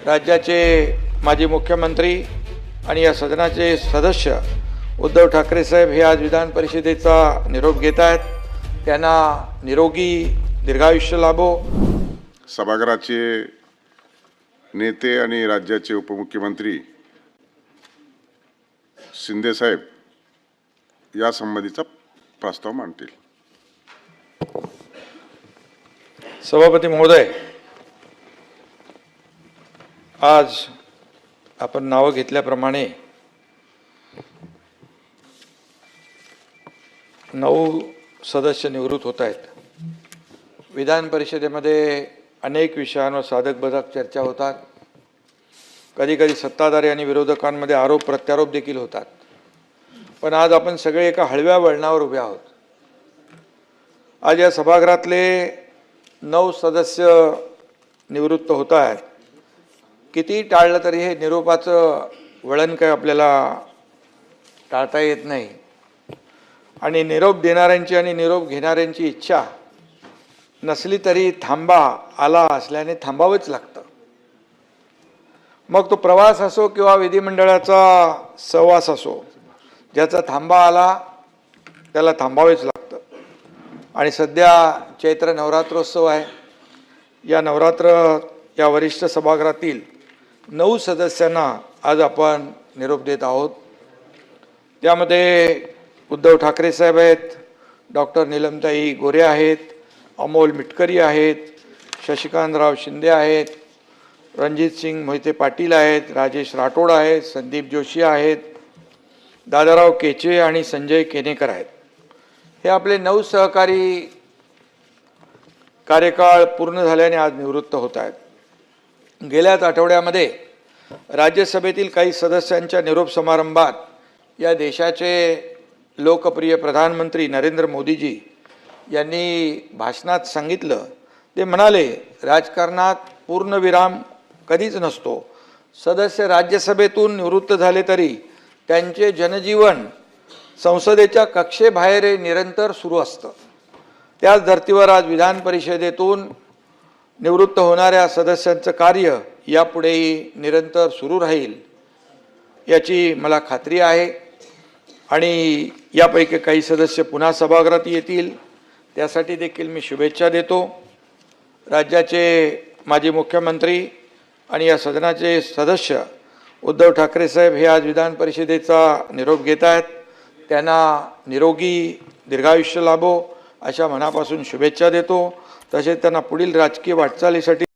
राज्याचे माजी मुख्यमंत्री आणि या सदनाचे सदस्य उद्धव ठाकरे साहेब हे आज विधान परिषदेचा निरोप घेत आहेत. त्यांना निरोगी दीर्घायुष्य लाभो. सभागृहाचे नेते आणि राज्याचे उपमुख्यमंत्री शिंदे साहेब या संबंधीचा प्रस्ताव मांडतील. सभापती महोदय, आज आपण नाव घेतल्याप्रमाणे 9 सदस्य निवृत्त होत आहेत. विधान परिषदेमध्ये अनेक विषयांवर साधक बाधक चर्चा होतात. कधी कधी सत्ताधारी आणि विरोधकांमध्ये आरोप प्रत्यारोप देखील होतात. पण आज आपण सगळे एका हळव्या वळणावर उभे आहोत. आज या सभागृहातले 9 सदस्य निवृत्त होत आहेत. किती टाळलं तरी हे निरोपाचं वळण काय आपल्याला टाळता येत नाही. आणि निरोप देणाऱ्यांची आणि निरोप घेणाऱ्यांची इच्छा नसली तरी थांबा आला असल्याने थांबावंच लागतं. मग तो प्रवास असो किंवा विधिमंडळाचा सहवास असो, ज्याचा थांबा आला त्याला थांबावेच लागतं. आणि सध्या चैत्र नवरात्रोत्सव आहे. या या वरिष्ठ सभागृहातील 9 सदस्यांना आज आपण निरोप देत आहोत. त्यामध्ये उद्धव ठाकरे साहेब आहेत, डॉक्टर नीलमताई गोरे आहेत, अमोल मिटकरी आहेत, शशिकांतराव शिंदे आहेत, रणजित सिंग मोहिते पाटील आहेत, राजेश राठोड आहेत, संदीप जोशी आहेत, दादाराव केचे आणि संजय केनेकर आहेत. हे आपले 9 सहकारी कार्यकाळ पूर्ण झाल्याने आज निवृत्त होत आहेत. गेल्याच आठवड्यामध्ये राज्यसभेतील काही सदस्यांच्या निरोप समारंभात या देशाचे लोकप्रिय प्रधानमंत्री नरेंद्र मोदीजी यांनी भाषणात सांगितलं. ते म्हणाले, राजकारणात पूर्णविराम कधीच नसतो. सदस्य राज्यसभेतून निवृत्त झाले तरी त्यांचे जनजीवन संसदेच्या कक्षेबाहेर निरंतर सुरू असतं. त्याच धर्तीवर आज विधान परिषदेतून निवृत्त होणाऱ्या सदस्यांचं कार्य यापुढेही निरंतर सुरू राहील याची मला खात्री आहे. आणि यापैकी काही सदस्य पुन्हा सभागृहात येतील, त्यासाठी देखील मी शुभेच्छा देतो. राज्याचे माजी मुख्यमंत्री आणि या सदनाचे सदस्य उद्धव ठाकरे साहेब हे आज विधान परिषदेचा निरोप घेत आहेत. त्यांना निरोगी दीर्घायुष्य लाभो अशा मनापासून शुभेच्छा देतो. तसेच त्यांना पुढील राजकीय वाटचालीसाठी